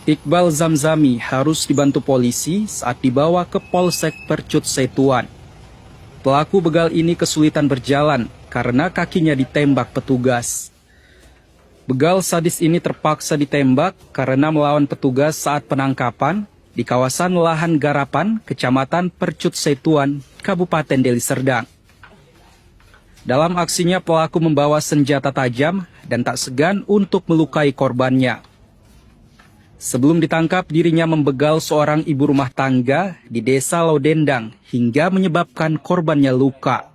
Iqbal Zamzami harus dibantu polisi saat dibawa ke Polsek Percut Setuan. Pelaku begal ini kesulitan berjalan karena kakinya ditembak petugas. Begal sadis ini terpaksa ditembak karena melawan petugas saat penangkapan di kawasan lahan garapan, Kecamatan Percut Setuan, Kabupaten Deli Serdang. Dalam aksinya, pelaku membawa senjata tajam dan tak segan untuk melukai korbannya. Sebelum ditangkap, dirinya membegal seorang ibu rumah tangga di Desa Lodendang hingga menyebabkan korbannya luka.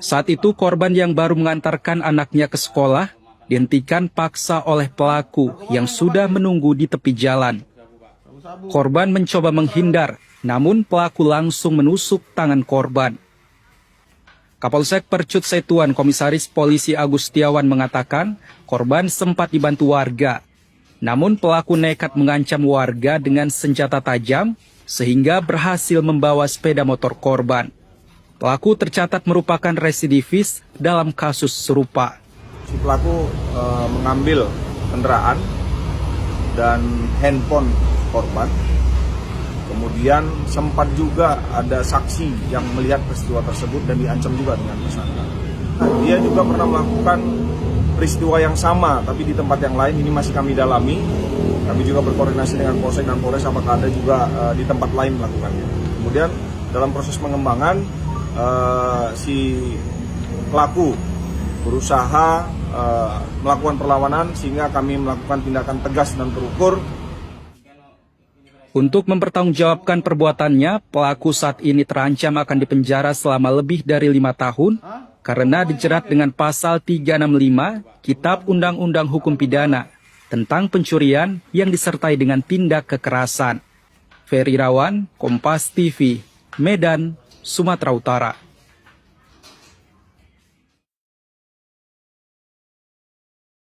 Saat itu, korban yang baru mengantarkan anaknya ke sekolah dihentikan paksa oleh pelaku yang sudah menunggu di tepi jalan. Korban mencoba menghindar, namun pelaku langsung menusuk tangan korban. Kapolsek Percut Setuan Komisaris Polisi Agustiawan mengatakan korban sempat dibantu warga. Namun pelaku nekat mengancam warga dengan senjata tajam sehingga berhasil membawa sepeda motor korban. Pelaku tercatat merupakan residivis dalam kasus serupa. Si pelaku mengambil kendaraan dan handphone korban. Kemudian sempat juga ada saksi yang melihat peristiwa tersebut dan diancam juga dengan tersangka. Dia juga pernah melakukan peristiwa yang sama, tapi di tempat yang lain. Ini masih kami dalami. Kami juga berkoordinasi dengan Polsek dan Polres apakah ada juga di tempat lain melakukannya. Kemudian dalam proses pengembangan si pelaku berusaha melakukan perlawanan sehingga kami melakukan tindakan tegas dan terukur. Untuk mempertanggungjawabkan perbuatannya, pelaku saat ini terancam akan dipenjara selama lebih dari 5 tahun karena dijerat dengan pasal 365 Kitab Undang-Undang Hukum Pidana tentang pencurian yang disertai dengan tindak kekerasan. Ferry Irawan, Kompas TV, Medan, Sumatera Utara.